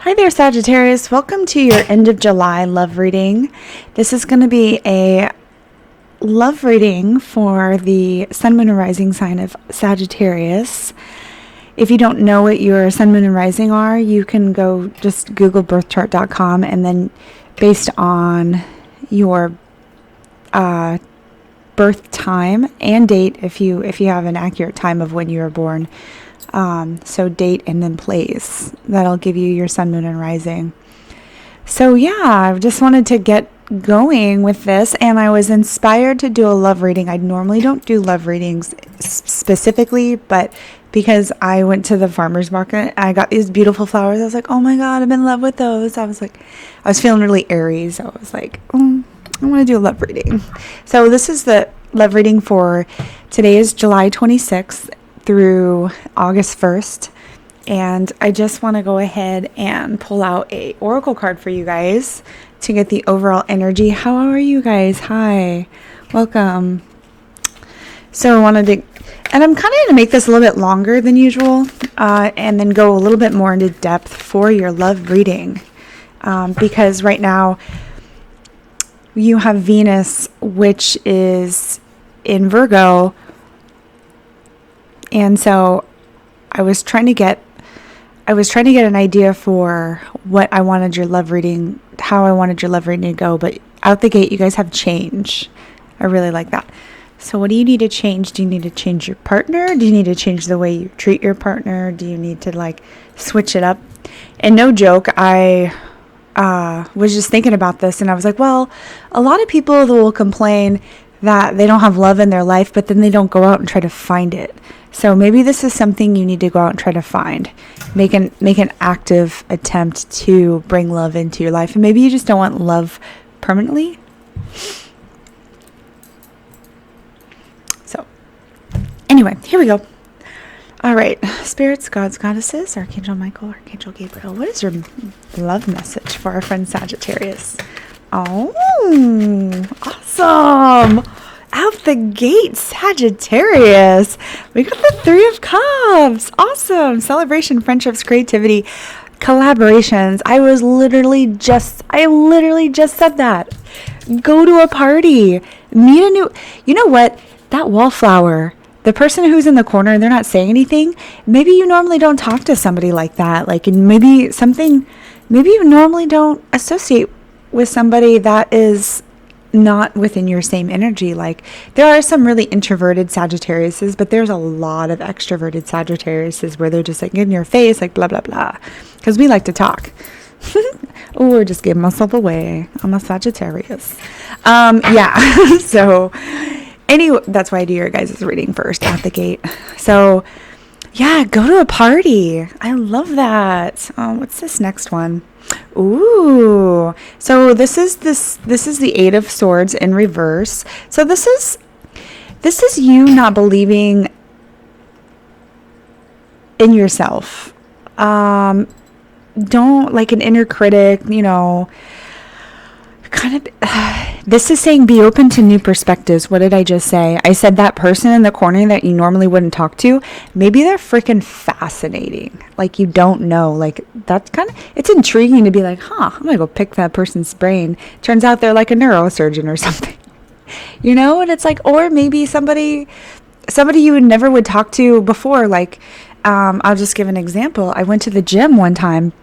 Hi there, Sagittarius. Welcome to your end of July love reading. This is going to be a love reading for the Sun, Moon, and Rising sign of Sagittarius. If you don't know what your Sun, Moon, and Rising are, you can go just Google birthchart.com, and then based on your birth time and date, if you have an accurate time of when you were born, so date and then place, that'll give you your Sun, Moon, and Rising. So yeah, I just wanted to get going with this, and I was inspired to do a love reading. I normally don't do love readings specifically, but because I went to the farmer's market, I got these beautiful flowers. I was like, oh my God, I'm in love with those. I was feeling really airy, so I was like, I want to do a love reading. So this is the love reading for today is July 26th through August 1st. And I just want to go ahead and pull out a oracle card for you guys to get the overall energy. How are you guys? Hi, welcome. So I wanted to, and I'm kind of going to make this a little bit longer than usual, and then go a little bit more into depth for your love reading, because right now you have Venus, which is in Virgo, and so I was trying to get an idea for what I wanted your love reading, how I wanted your love reading to go, but out the gate, you guys have change. I really like that. So what do you need to change? Do you need to change your partner? Do you need to change the way you treat your partner? Do you need to switch it up? And no joke, I was just thinking about this, and I was like, well, a lot of people will complain that they don't have love in their life, but then they don't go out and try to find it. So maybe this is something you need to go out and try to find. Make an active attempt to bring love into your life. And maybe you just don't want love permanently. So anyway, here we go. All right. Spirits, gods, goddesses, Archangel Michael, Archangel Gabriel. What is your love message for our friend Sagittarius? Oh, awesome. Out the gate, Sagittarius. We got the Three of Cups. Awesome. Celebration, friendships, creativity, collaborations. I literally just said that. Go to a party. Meet a new, you know what? That wallflower, the person who's in the corner and they're not saying anything, maybe you normally don't talk to somebody like that. And maybe you normally don't associate with somebody that is not within your same energy. There are some really introverted Sagittariuses, but there's a lot of extroverted Sagittariuses where they're just in your face, blah, blah, blah. Because we like to talk. Or just give myself away. I'm a Sagittarius. Yeah. So anyway, that's why I do your guys' reading first out the gate. So yeah, go to a party. I love that. What's this next one? Ooh, so this is the Eight of Swords in reverse. So this is you not believing in yourself. Don't an inner critic, this is saying be open to new perspectives. What did I just say? I said that person in the corner that you normally wouldn't talk to, maybe they're freaking fascinating. You don't know. That's it's intriguing to be I'm going to go pick that person's brain. Turns out they're a neurosurgeon or something. And it's or maybe somebody you never would talk to before. I'll just give an example. I went to the gym one time.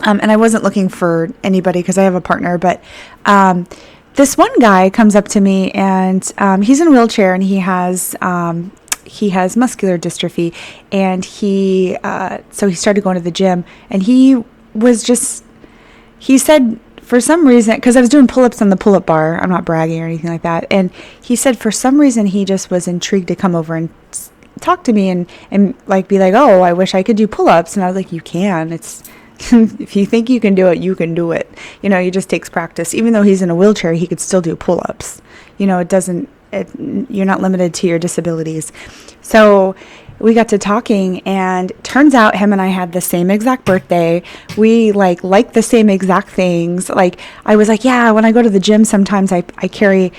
And I wasn't looking for anybody because I have a partner, but this one guy comes up to me, and he's in a wheelchair, and he has muscular dystrophy, and so he started going to the gym, and he said for some reason, because I was doing pull-ups on the pull-up bar, I'm not bragging or anything like that, and he said for some reason he just was intrigued to come over and talk to me and be oh, I wish I could do pull-ups, and I was you can, if you think you can do it, you can do it. It just takes practice. Even though he's in a wheelchair, he could still do pull-ups. You're not limited to your disabilities. So we got to talking, and turns out him and I had the same exact birthday. We like the same exact things. Like, I was like, yeah, when I go to the gym, sometimes I carry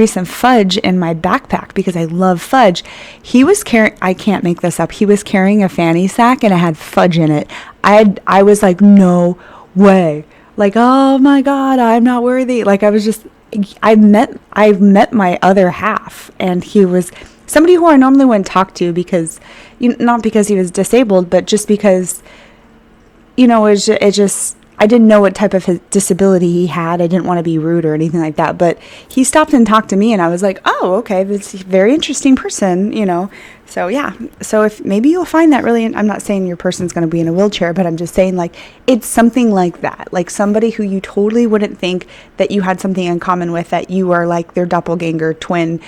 some fudge in my backpack because I love fudge. He was carrying, I can't make this up, he was carrying a fanny sack and it had fudge in it. I was like, no way. Like, oh my God, I'm not worthy. Like, I've met my other half, and he was somebody who I normally wouldn't talk to because, not because he was disabled, but just because, it just, I didn't know what type of his disability he had. I didn't want to be rude or anything like that, but he stopped and talked to me, and I was like, oh, okay, this is a very interesting person, So yeah, so if maybe you'll find that really, I'm not saying your person's going to be in a wheelchair, but I'm just saying, like, it's something like that, like somebody who you totally wouldn't think that you had something in common with, that you are like their doppelganger twin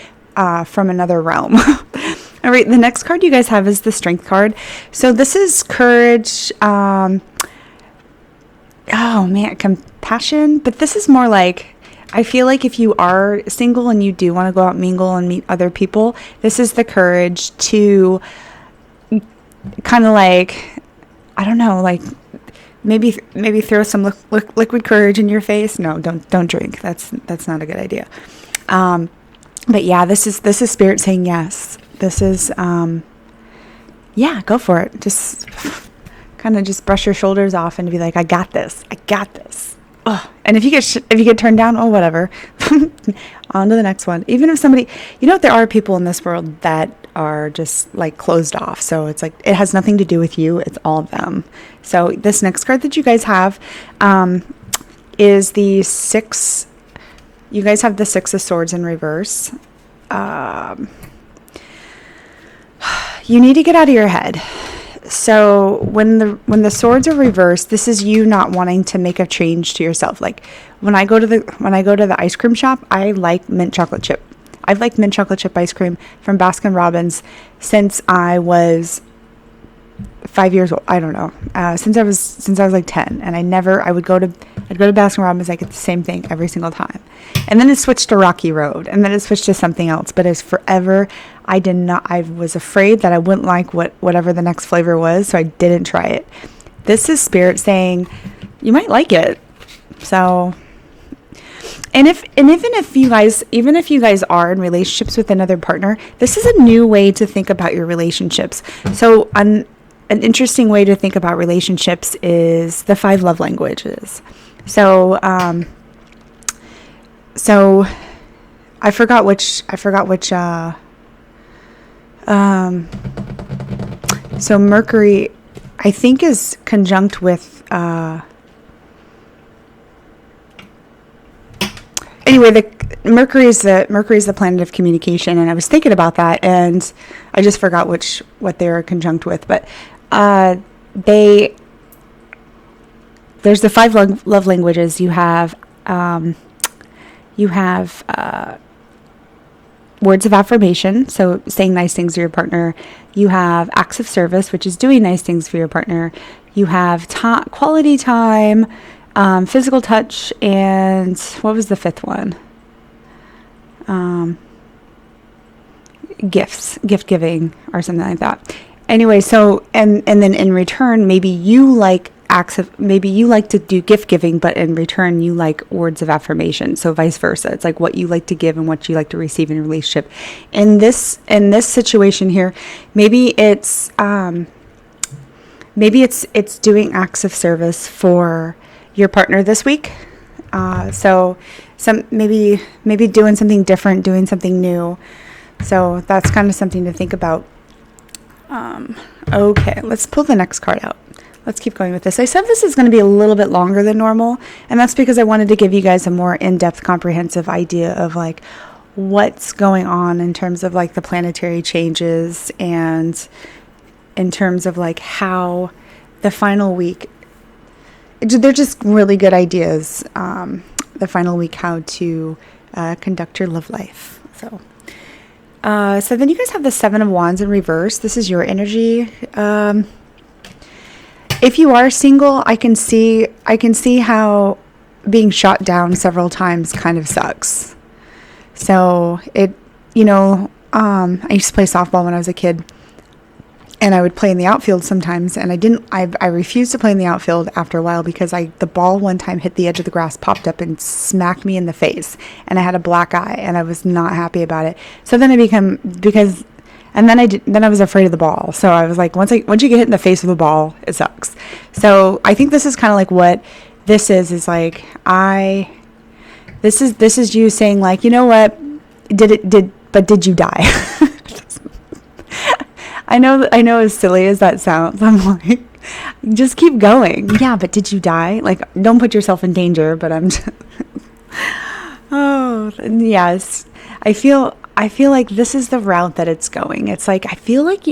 from another realm. All right, the next card you guys have is the Strength card. So this is courage, compassion, but this is more like, I feel like if you are single and you do want to go out and mingle and meet other people, this is the courage to kind of like, I don't know, like maybe throw some liquid courage in your face. No, don't drink. That's not a good idea. But yeah, this is Spirit saying yes. This is, yeah, go for it. Just kind of just brush your shoulders off and be like, I got this. Ugh. And if you get turned down, oh, whatever. On to the next one. Even if somebody, there are people in this world that are just like closed off. So it's like, it has nothing to do with you. It's all them. So this next card that you guys have, is the 6. You guys have the 6 of Swords in reverse. You need to get out of your head. So when the swords are reversed, this is you not wanting to make a change to yourself. Like when I go to the ice cream shop, I like mint chocolate chip. I've liked mint chocolate chip ice cream from Baskin Robbins since I was 5 years old. I don't know. Since I was like 10, and I'd go to Baskin Robbins. I get the same thing every single time. And then it switched to Rocky Road, and then it switched to something else. But as forever, I was afraid that I wouldn't like whatever the next flavor was, so I didn't try it. This is Spirit saying you might like it. So, even if you guys are in relationships with another partner, this is a new way to think about your relationships. So an interesting way to think about relationships is the 5 love languages. So I forgot which so Mercury, I think, is conjunct with anyway, Mercury is the planet of communication, and I was thinking about that, and I just forgot what they were conjunct with. But there's the 5 love languages. You have words of affirmation, so saying nice things to your partner. You have acts of service, which is doing nice things for your partner. You have quality time, physical touch, and what was the 5th one? Gift giving, or something like that. Anyway, so and then in return, maybe you like to do gift giving, but in return you like words of affirmation. So vice versa. It's like what you like to give and what you like to receive in a relationship. In this situation here, maybe it's doing acts of service for your partner this week. So maybe doing something different, doing something new. So that's kind of something to think about. Okay, let's pull the next card out. Let's keep going with this. I said this is going to be a little bit longer than normal, and that's because I wanted to give you guys a more in-depth, comprehensive idea of like what's going on in terms of like the planetary changes, and in terms of like how the final week, they're just really good ideas, the final week, how to conduct your love life. So then you guys have the 7 of Wands in reverse. This is your energy. If you are single, I can see how being shot down several times kind of sucks. So I used to play softball when I was a kid, and I would play in the outfield sometimes, and I refused to play in the outfield after a while because the ball one time hit the edge of the grass, popped up and smacked me in the face, and I had a black eye, and I was not happy about it. So then then I was afraid of the ball. So I was like, once you get hit in the face with a ball, it sucks. So I think this is kind of like what this is like, this is you saying like, you know what, did you die? I know as silly as that sounds, I'm like, just keep going. Yeah, but did you die? Like, don't put yourself in danger, but I'm just oh, yes. I feel like this is the route that it's going. It's like I feel like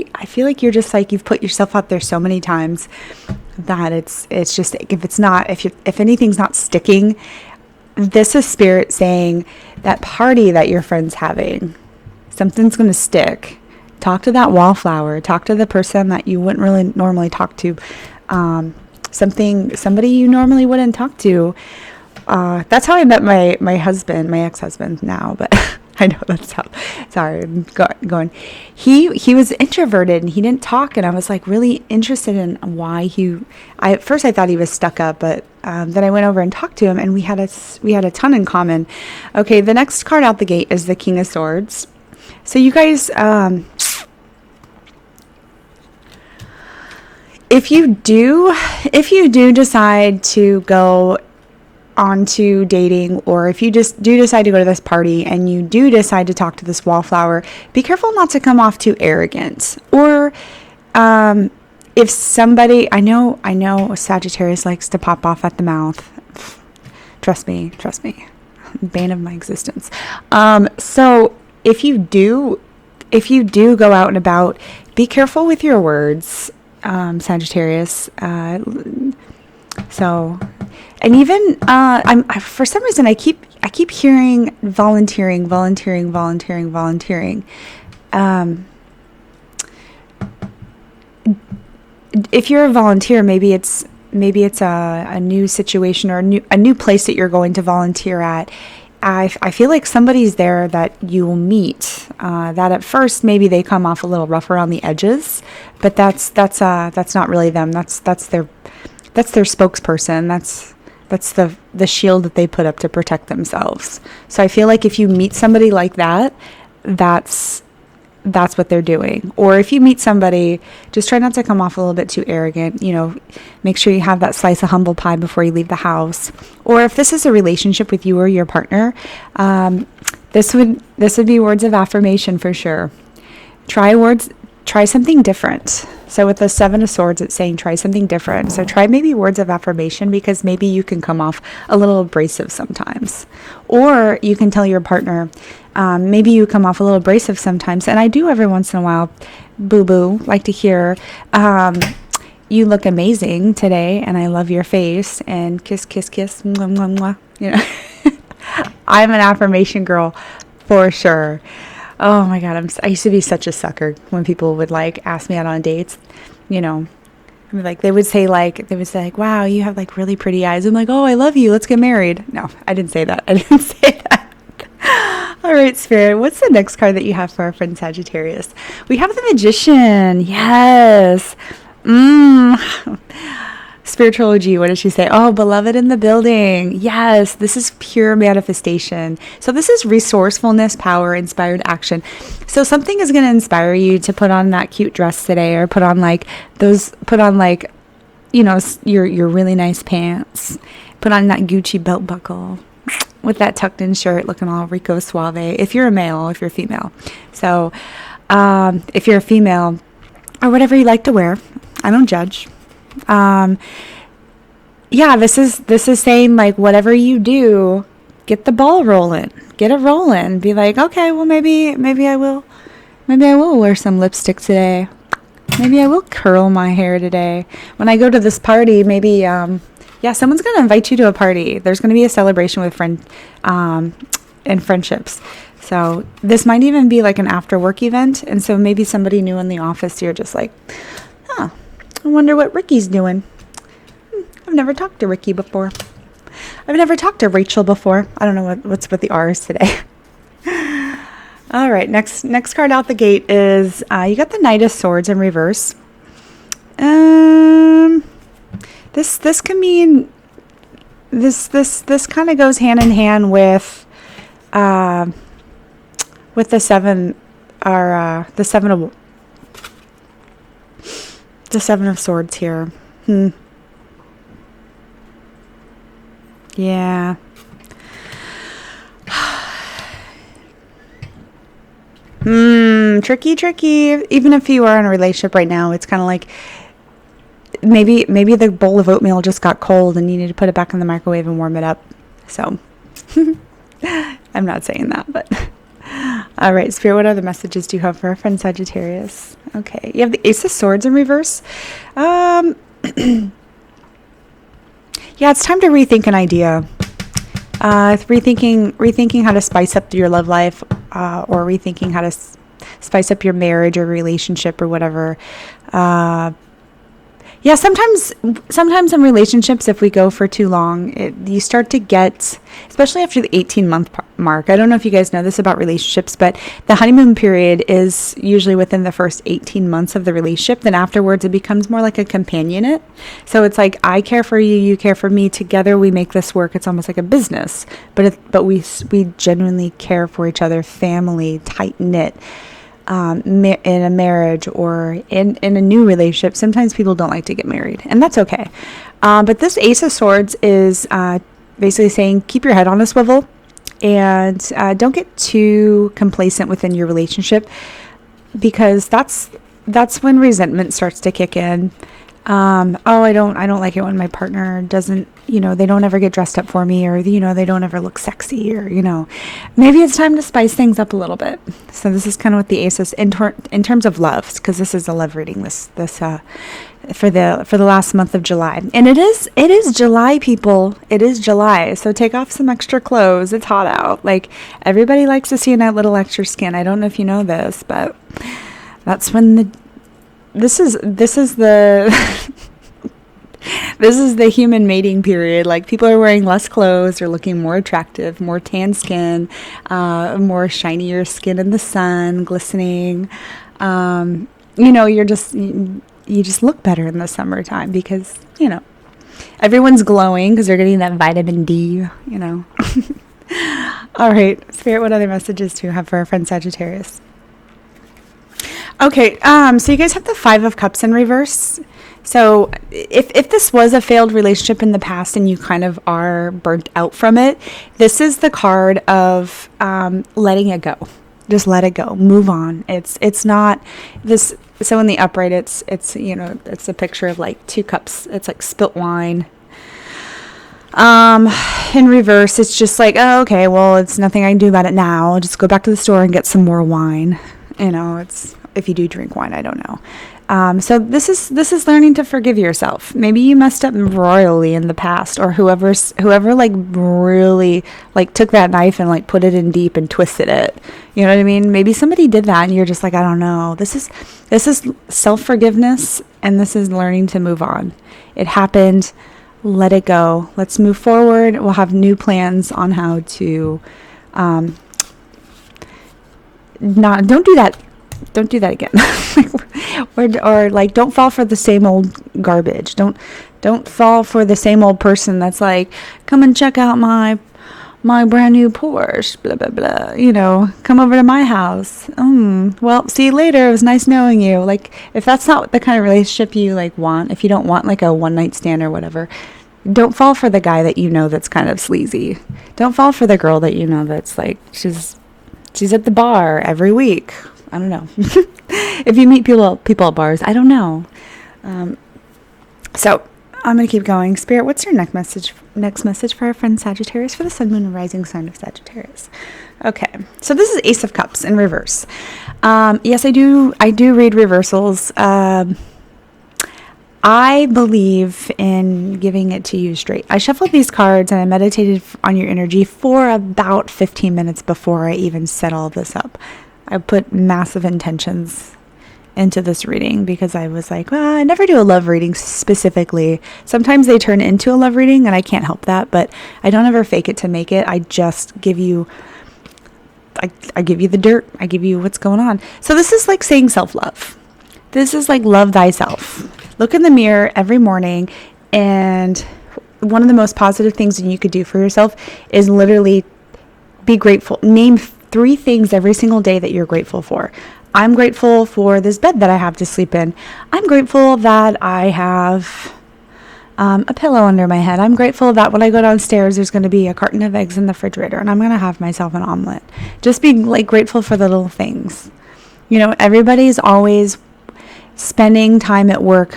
you're just like, you've put yourself out there so many times that it's just, if anything's not sticking, this is spirit saying that party that your friend's having, something's going to stick. Talk to that wallflower. Talk to the person that you wouldn't really normally talk to. Somebody you normally wouldn't talk to. That's how I met my husband, my ex-husband now, but I know that's how, sorry, I'm going. He was introverted and he didn't talk, and I was like really interested in why at first I thought he was stuck up, but then I went over and talked to him, and we had a ton in common. Okay, the next card out the gate is the King of Swords. So you guys, if you do decide to go onto dating, or if you just do decide to go to this party and you do decide to talk to this wallflower, be careful not to come off too arrogant. Or if somebody, I know Sagittarius likes to pop off at the mouth. Trust me, bane of my existence. So if you do go out and about, be careful with your words, Sagittarius. So, and even I for some reason I keep hearing volunteering. If you're a volunteer, maybe it's a new situation or a new place that you're going to volunteer at. I feel like somebody's there that you will meet, that at first maybe they come off a little rough around the edges, but that's not really them. That's their spokesperson. That's the shield that they put up to protect themselves. So I feel like if you meet somebody like that, that's what they're doing. Or if you meet somebody, just try not to come off a little bit too arrogant. Make sure you have that slice of humble pie before you leave the house. Or if this is a relationship with you or your partner, this would be words of affirmation for sure. Try something different. So with the Seven of Swords, it's saying try something different. So try maybe words of affirmation, because maybe you can come off a little abrasive sometimes. Or you can tell your partner, maybe you come off a little abrasive sometimes. And I do every once in a while, boo-boo, like to hear, you look amazing today, and I love your face, and kiss, kiss, kiss, mwah, mwah, mwah. I'm an affirmation girl for sure. Oh my God, I used to be such a sucker when people would ask me out on dates, they would say wow, you have really pretty eyes. I'm like, oh, I love you, let's get married. No, I didn't say that. All right, Spirit, what's the next card that you have for our friend Sagittarius? We have the Magician. Yes. Spiritualogy, what does she say? Oh, beloved in the building. Yes, this is pure manifestation. So this is resourcefulness, power, inspired action. So something is going to inspire you to put on that cute dress today, or put on your really nice pants. Put on that Gucci belt buckle with that tucked in shirt, looking all Rico Suave. If you're a male, if you're a female. So if you're a female, or whatever you like to wear, I don't judge. This is saying whatever you do, get the ball rolling, get it rolling. Be like, okay, well maybe I will wear some lipstick today. Maybe I will curl my hair today. When I go to this party, maybe someone's gonna invite you to a party. There's gonna be a celebration with and friendships. So this might even be an after work event, and so maybe somebody new in the office, you're just like, I wonder what Ricky's doing. I've never talked to Ricky before. I've never talked to Rachel before. I don't know what's with the R's today. All right, next card out the gate is you got the Knight of Swords in reverse. This can mean this kind of goes hand in hand with the seven or the seven of swords here. Yeah. Tricky. Even if you are in a relationship right now, it's kind of like maybe the bowl of oatmeal just got cold and you need to put it back in the microwave and warm it up. So I'm not saying that, but all right, Spirit, what other messages do you have for our friend Sagittarius? Okay, you have the Ace of Swords in reverse. Yeah, it's time to rethink an idea. Rethinking how to spice up your love life, or rethinking how to spice up your marriage or relationship or whatever. Yeah, sometimes in relationships, if we go for too long, you start to get, especially after the 18-month mark. I don't know if you guys know this about relationships, but the honeymoon period is usually within the first 18 months of the relationship. Then afterwards, it becomes more like a companionate. So it's like, I care for you, you care for me. Together, we make this work. It's almost like a business, but we genuinely care for each other, family, tight-knit. In a marriage or in a new relationship. Sometimes people don't like to get married, and that's okay. But this Ace of Swords is basically saying keep your head on a swivel and don't get too complacent within your relationship, because that's when resentment starts to kick in. I don't like it when my partner doesn't, they don't ever get dressed up for me, or, they don't ever look sexy, or, maybe it's time to spice things up a little bit. So this is kind of what the Ace is in terms of loves, because this is a love reading this for the last month of July. And it is July, people. It is July. So take off some extra clothes. It's hot out. Like, everybody likes to see a little extra skin. I don't know if you know this, but that's when this is the this is the human mating period. Like, people are wearing less clothes, they're looking more attractive, more tan skin, more shinier skin in the sun, glistening. You just look better in the summertime because, everyone's glowing because they're getting that vitamin D, All right, Spirit, what other messages do you have for our friend Sagittarius? Okay, so you guys have the Five of Cups in reverse. So if this was a failed relationship in the past and you kind of are burnt out from it, this is the card of letting it go. Just let it go. Move on. It's not this. So in the upright, it's a picture of like two cups. It's like spilt wine. In reverse, it's just like, oh, okay, well, it's nothing I can do about it now. I'll just go back to the store and get some more wine. It's, if you do drink wine, I don't know. So this is learning to forgive yourself. Maybe you messed up royally in the past, or whoever like really like took that knife and like put it in deep and twisted it. You know what I mean? Maybe somebody did that and you're just like, I don't know. This is self-forgiveness, and this is learning to move on. It happened. Let it go. Let's move forward. We'll have new plans on how to don't do that again. or like, don't fall for the same old garbage. Don't fall for the same old person that's like, come and check out my brand new Porsche, blah blah blah, come over to my house. Well, see you later, it was nice knowing you. Like, if that's not the kind of relationship you like want, if you don't want like a one night stand or whatever, don't fall for the guy that that's kind of sleazy. Don't fall for the girl that that's like, she's at the bar every week. I don't know. If you meet people at bars, I don't know. So I'm going to keep going. Spirit, what's your next message for our friend Sagittarius, for the sun, moon, and rising sign of Sagittarius? Okay. So this is Ace of Cups in reverse. Yes, I do read reversals. I believe in giving it to you straight. I shuffled these cards and I meditated on your energy for about 15 minutes before I even set all this up. I put massive intentions into this reading because I was like, well, I never do a love reading specifically. Sometimes they turn into a love reading and I can't help that, but I don't ever fake it to make it. I just give you I give you the dirt. I give you what's going on. So this is like saying self-love. This is like love thyself. Look in the mirror every morning, and one of the most positive things that you could do for yourself is literally be grateful. Name 3 things every single day that you're grateful for. I'm grateful for this bed that I have to sleep in. I'm grateful that I have a pillow under my head. I'm grateful that when I go downstairs, there's going to be a carton of eggs in the refrigerator and I'm going to have myself an omelet. Just be like grateful for the little things. You know, everybody's always spending time at work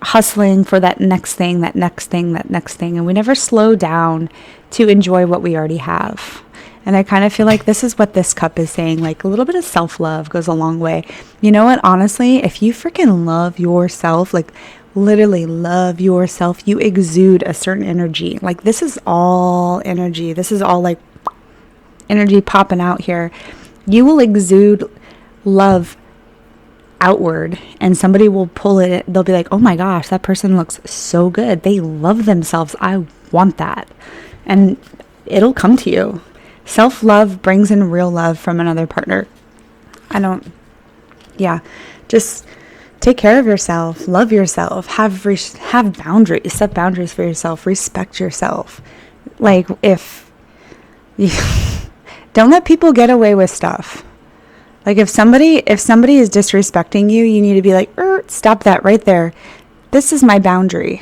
hustling for that next thing, that next thing, that next thing. And we never slow down to enjoy what we already have. And I kind of feel like this is what this cup is saying. Like a little bit of self-love goes a long way. You know what? Honestly, if you freaking love yourself, like literally love yourself, you exude a certain energy. Like this is all energy. This is all like energy popping out here. You will exude love outward, and somebody will pull it. They'll be like, oh my gosh, that person looks so good. They love themselves. I want that. And it'll come to you. Self-love brings in real love from another partner. Just take care of yourself, love yourself, have boundaries, set boundaries for yourself, respect yourself. Like don't let people get away with stuff. Like if somebody is disrespecting you, you need to be like, stop that right there. This is my boundary.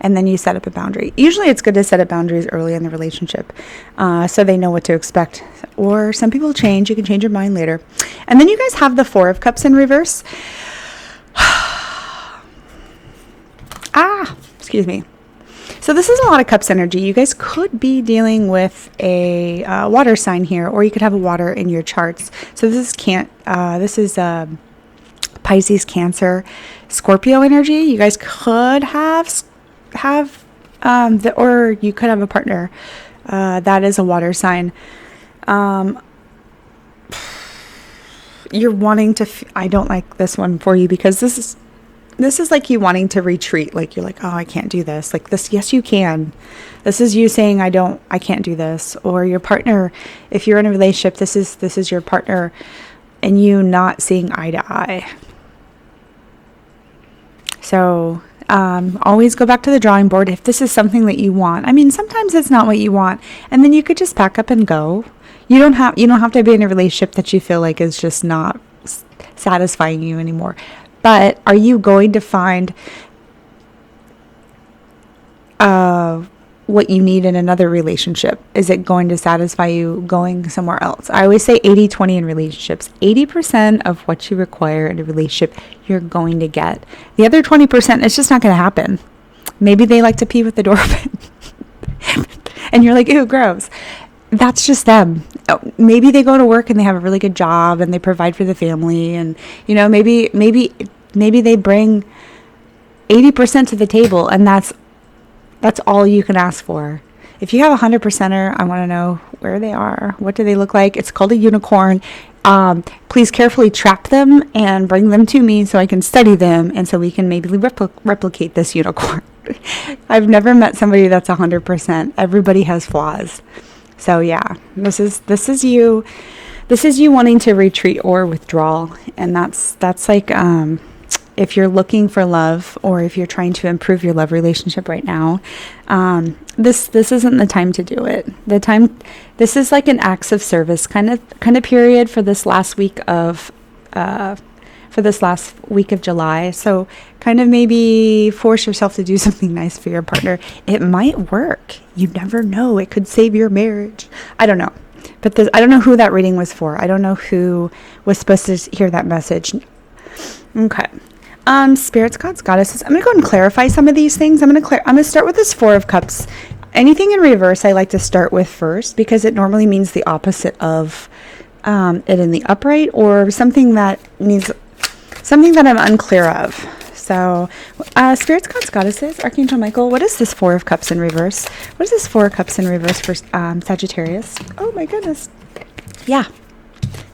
And then you set up a boundary. Usually it's good to set up boundaries early in the relationship so they know what to expect. Or some people change. You can change your mind later. And then you guys have the 4 of Cups in reverse. Excuse me. So this is a lot of Cups energy. You guys could be dealing with a water sign here, or you could have a water in your charts. So this is Pisces, Cancer, Scorpio energy. You guys could have or you could have a partner that is a water sign. You're wanting to I don't like this one for you, because this is like you wanting to retreat. Like you're like, oh, I can't do this. Like this, yes, you can. This is you saying, I can't do this. Or your partner, if you're in a relationship, this is your partner and you not seeing eye to eye. So always go back to the drawing board if this is something that you want. I mean, sometimes it's not what you want, and then you could just pack up and go. You don't have to be in a relationship that you feel like is just not satisfying you anymore. But are you going to find what you need in another relationship? Is it going to satisfy you going somewhere else? I always say 80-20 in relationships. 80% of what you require in a relationship, you're going to get. The other 20%, it's just not going to happen. Maybe they like to pee with the door open. And you're like, ew, gross. That's just them. Maybe they go to work and they have a really good job and they provide for the family, and you know, maybe they bring 80% to the table, and that's all you can ask for. If you have a 100%er, I want to know where they are. What do they look like? It's called a unicorn. Please carefully trap them and bring them to me so I can study them, and so we can maybe replicate this unicorn. I've never met somebody that's 100%. Everybody has flaws. So yeah, this is you wanting to retreat or withdraw, and that's like if you're looking for love, or if you're trying to improve your love relationship right now, this isn't the time to do it. This is like an acts of service kind of period for this last week of July. So kind of maybe force yourself to do something nice for your partner. It might work. You never know. It could save your marriage. I don't know. But I don't know who that reading was for. I don't know who was supposed to hear that message. Okay. Spirits, gods, goddesses. I'm going to go and clarify some of these things. I'm going to start with this 4 of Cups. Anything in reverse, I like to start with first, because it normally means the opposite of it in the upright, or something that I'm unclear of. So, spirits, gods, goddesses, Archangel Michael, what is this 4 of Cups in reverse? What is this 4 of Cups in reverse for Sagittarius? Oh my goodness. Yeah.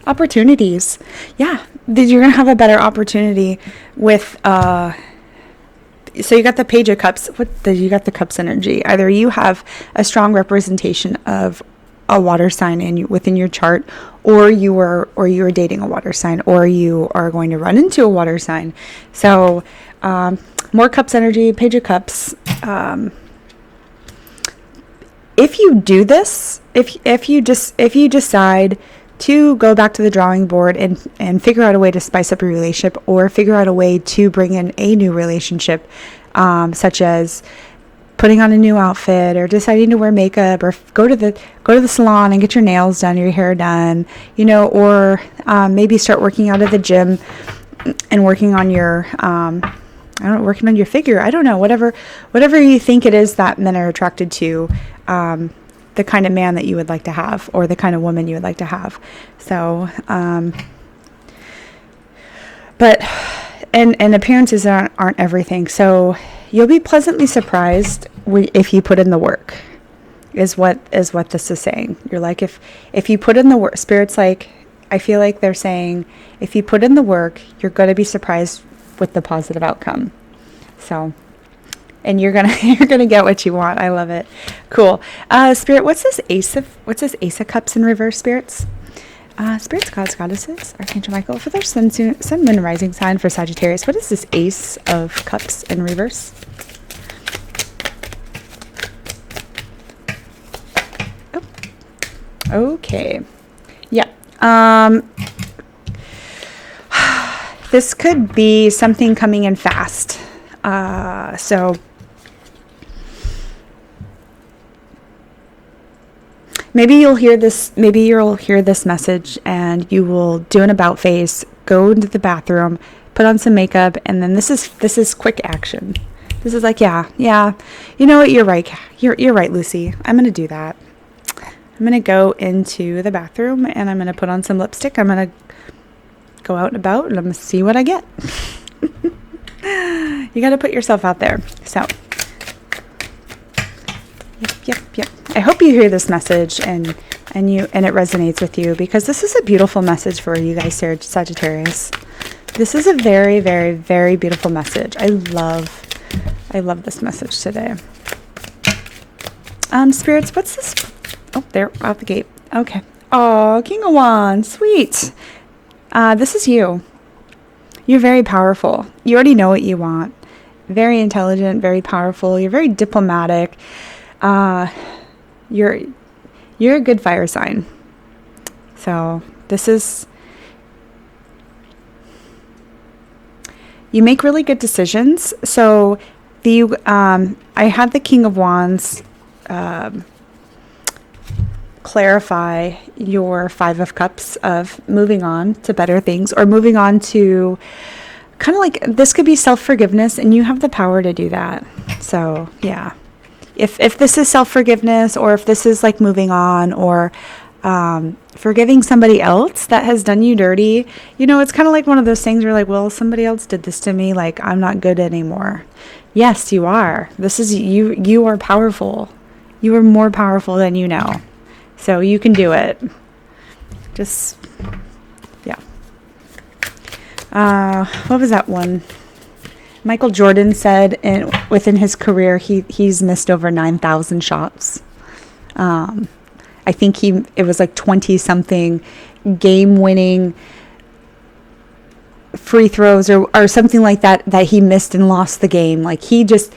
Opportunities. Yeah. You're going to have a better opportunity with, so you got the Page of Cups. You got the Cups energy. Either you have a strong representation of a water sign within your chart, or you are dating a water sign, or you are going to run into a water sign. So more Cups energy, Page of Cups. If you do this, if you decide to go back to the drawing board and figure out a way to spice up your relationship, or figure out a way to bring in a new relationship, such as putting on a new outfit, or deciding to wear makeup, or go to the salon and get your nails done, your hair done, or maybe start working out at the gym and working on your working on your figure. I don't know, whatever you think it is that men are attracted to, the kind of man that you would like to have, or the kind of woman you would like to have. So, but appearances aren't everything. So you'll be pleasantly surprised if you put in the work, is what this is saying. You're like, if you put in the work, Spirit's like, I feel like they're saying, if you put in the work, you're going to be surprised with the positive outcome. So, and you're gonna get what you want. I love it. Cool. Spirit, what's this Ace of Cups in reverse, spirits? Spirits, gods, goddesses, Archangel Michael, for their sun, moon, rising sign for Sagittarius. What is this Ace of Cups in reverse? Oh. Okay. Yeah. This could be something coming in fast. So maybe you'll hear this message, and you will do an about face, go into the bathroom, put on some makeup, and then this is quick action. This is like, yeah, you know what, you're right. You're right, Lucy. I'm going to do that. I'm going to go into the bathroom, and I'm going to put on some lipstick. I'm going to go out and about, and I'm going to see what I get. You got to put yourself out there. So, yep. I hope you hear this message and it resonates with you, because this is a beautiful message for you guys, Sagittarius. This is a very, very, very beautiful message. I love this message today. Spirits, what's this? Oh, they're out the gate. Okay. Oh, King of Wands, sweet. This is you. You're very powerful. You already know what you want. Very intelligent, very powerful. You're very diplomatic. You're a good fire sign. So you make really good decisions. So I had the King of Wands clarify your Five of Cups of moving on to better things, or moving on to kind of like, this could be self-forgiveness, and you have the power to do that. So yeah, if this is self-forgiveness, or if this is like moving on, or forgiving somebody else that has done you dirty, it's kind of like one of those things where you're like, well, somebody else did this to me, like I'm not good anymore. Yes, you are. This is you are powerful. You are more powerful than you know. So you can do it. Just, yeah. What was that one? Michael Jordan said within his career, he's missed over 9,000 shots. I think it was like 20 something game-winning free throws or something like that he missed and lost the game. Like he was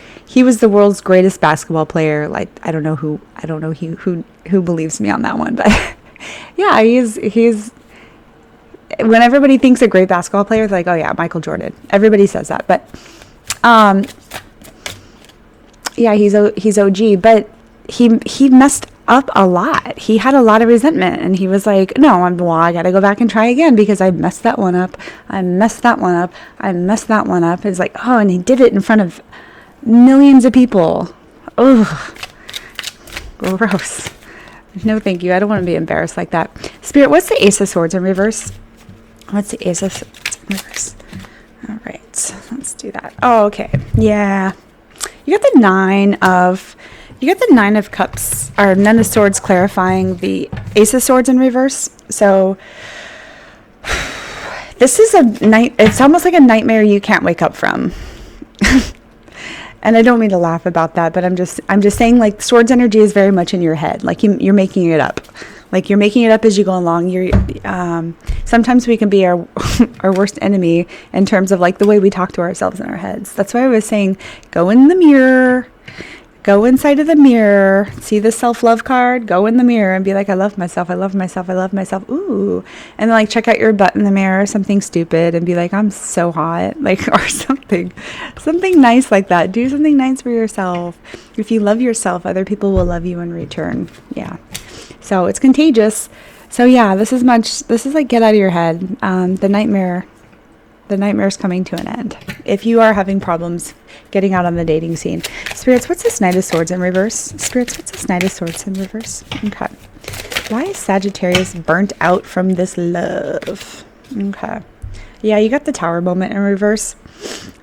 the world's greatest basketball player. Like I don't know who believes me on that one, but yeah, he's when everybody thinks a great basketball player, it's like, oh yeah, Michael Jordan. Everybody says that, but yeah, he's OG, but he messed up a lot. He had a lot of resentment, and he was like, no, I gotta go back and try again, because I messed that one up. I messed that one up. It's like, oh, and he did it in front of millions of people. Oh, gross. No, thank you. I don't want to be embarrassed like that. Spirit, what's the Ace of Swords in reverse? What's the Ace of Swords in reverse? All right, let's do that. Oh, okay. Yeah. You got the Nine of Cups, or Nine of Swords, clarifying the Ace of Swords in reverse. So this is it's almost like a nightmare you can't wake up from. And I don't mean to laugh about that, but I'm just saying, like, swords energy is very much in your head. Like, you're making it up. Like, you're making it up as you go along. Sometimes we can be our our worst enemy in terms of, like, the way we talk to ourselves in our heads. That's why I was saying, go in the mirror, go inside of the mirror, see the self-love card, go in the mirror and be like, I love myself, I love myself, I love myself. Ooh. And then, like, check out your butt in the mirror, something stupid, and be like, I'm so hot, like, or something nice like that. Do something nice for yourself. If you love yourself, other people will love you in return. Yeah. So it's contagious. So yeah, this is like, get out of your head. The nightmare's coming to an end. If you are having problems getting out on the dating scene. Spirits, what's this Knight of Swords in reverse? Spirits, what's this Knight of Swords in reverse? Okay. Why is Sagittarius burnt out from this love? Okay. Yeah, you got the Tower moment in reverse.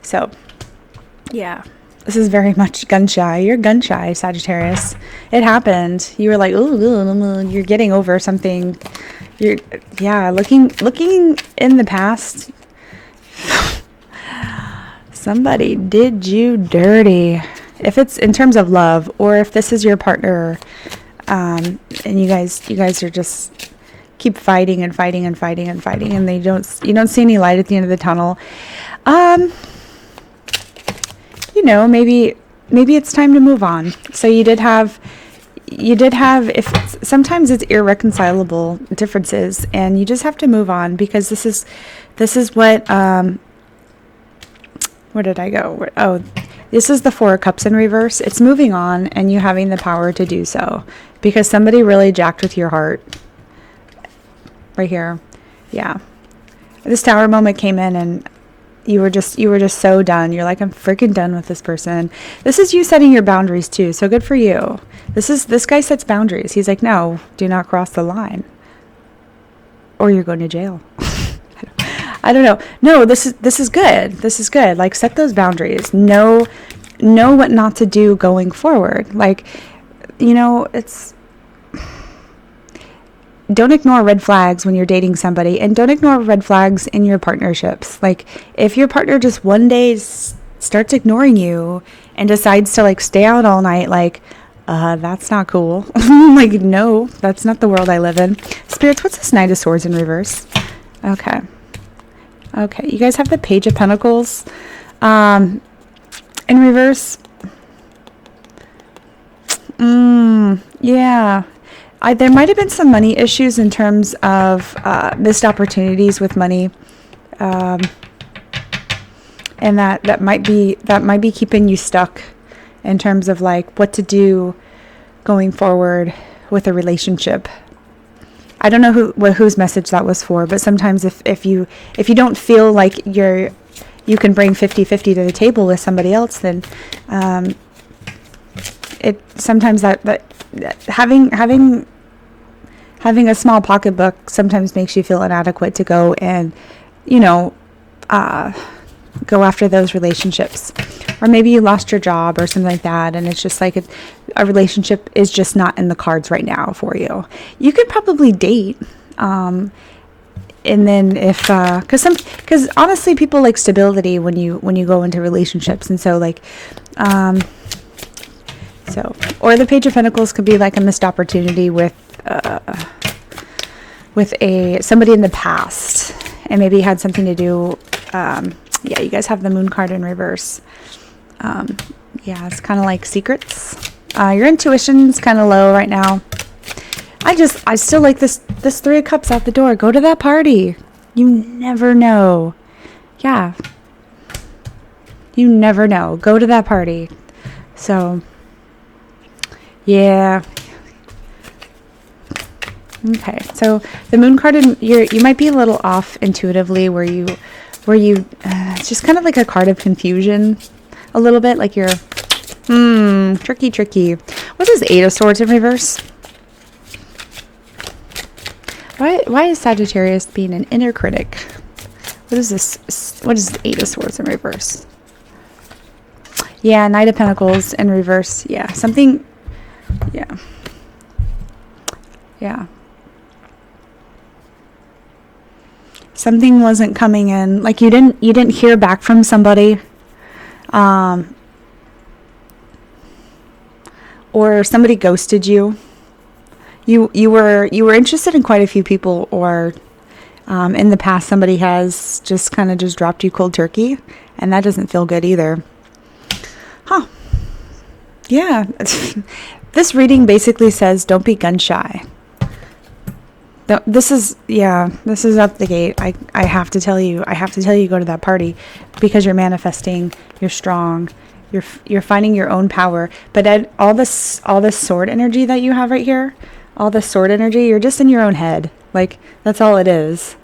So, yeah. This is very much gun shy. You're gun shy, Sagittarius. It happened. You were like, ooh, you're getting over something. Looking in the past. Somebody did you dirty. If it's in terms of love, or if this is your partner, and you guys are just keep fighting and fighting and fighting and fighting, and you don't see any light at the end of the tunnel. Maybe it's time to move on. So you did have sometimes it's irreconcilable differences, and you just have to move on, because this is what where did I go? Oh, this is the Four of Cups in reverse. It's moving on, and you having the power to do so, because somebody really jacked with your heart right here. Yeah. This Tower moment came in, and you were just so done. You're like, I'm freaking done with this person. This is you setting your boundaries too. So good for you. This guy sets boundaries. He's like, no, do not cross the line, or you're going to jail. I don't know. No, this is good. This is good. Like, set those boundaries. Know what not to do going forward. Like, don't ignore red flags when you're dating somebody, and don't ignore red flags in your partnerships. Like, if your partner just one day starts ignoring you and decides to, like, stay out all night, like, that's not cool. Like, no, that's not the world I live in. Spirits, what's this Knight of Swords in reverse? Okay. You guys have the Page of Pentacles in reverse. Yeah. There might have been some money issues in terms of missed opportunities with money, and that might be keeping you stuck in terms of, like, what to do going forward with a relationship. I don't know whose message that was for, but sometimes if you don't feel like you can bring 50-50 to the table with somebody else, then it sometimes that having a small pocketbook sometimes makes you feel inadequate to go and go after those relationships. Or maybe you lost your job or something like that, and it's just like a relationship is just not in the cards right now for you. You could probably date, and then because honestly, people like stability when you go into relationships, and so, like, or the Page of Pentacles could be like a missed opportunity with somebody in the past, and maybe had something to do. Yeah, you guys have the Moon card in reverse. Yeah, it's kind of like secrets. Your intuition's kind of low right now. I still like this Three of Cups out the door. Go to that party. You never know. Yeah. You never know. Go to that party. So, yeah. Okay. So the Moon card, you might be a little off intuitively where you it's just kind of like a card of confusion a little bit, like you're tricky. What's this Eight of Swords in reverse? Why is Sagittarius being an inner critic? What is this? What is the Eight of Swords in reverse? Yeah, Knight of Pentacles in reverse. Yeah, something. Yeah. Something wasn't coming in. Like you didn't hear back from somebody. or somebody ghosted you. You were interested in quite a few people, or in the past somebody has just kind of just dropped you cold turkey, and that doesn't feel good either. Huh. Yeah. This reading basically says don't be gun shy. This is up the gate. I have to tell you go to that party because you're manifesting, you're strong, you're finding your own power. But all this sword energy that you have right here, all this sword energy, you're just in your own head. Like, that's all it is.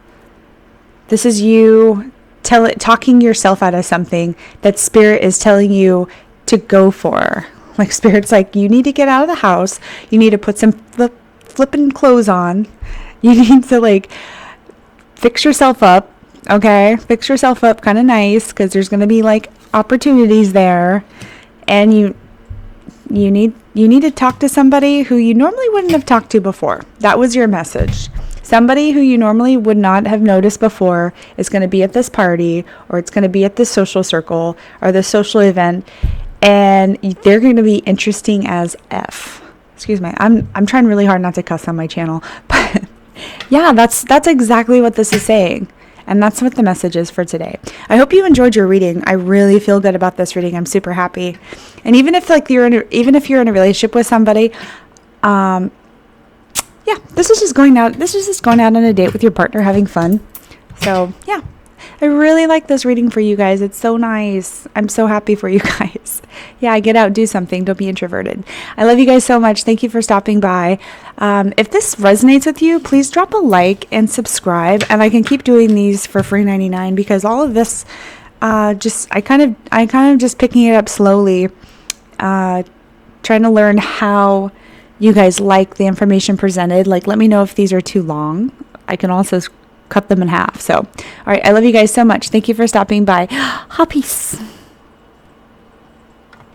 This is you talking yourself out of something that spirit is telling you to go for. Like, spirit's like, you need to get out of the house. You need to put some flipping clothes on. You need to, like, fix yourself up. Okay? Fix yourself up kind of nice, because there's going to be, like, opportunities there. And you need to talk to somebody who you normally wouldn't have talked to before. That was your message. Somebody who you normally would not have noticed before is going to be at this party, or it's going to be at this social circle or this social event, and they're going to be interesting as F. Excuse me. I'm trying really hard not to cuss on my channel, but yeah, that's exactly what this is saying. And that's what the message is for today. I hope you enjoyed your reading. I really feel good about this reading. I'm super happy. And even if you're in a relationship with somebody, yeah, this is just going out on a date with your partner, having fun. So yeah, I really like this reading for you guys. It's so nice. I'm so happy for you guys. Yeah, get out, do something. Don't be introverted. I love you guys so much. Thank you for stopping by. If this resonates with you, please drop a like and subscribe. And I can keep doing these for free 99 because all of this, I kind of just picking it up slowly, trying to learn how you guys like the information presented. Like, let me know if these are too long. I can also cut them in half. So, all right. I love you guys so much. Thank you for stopping by. Peace.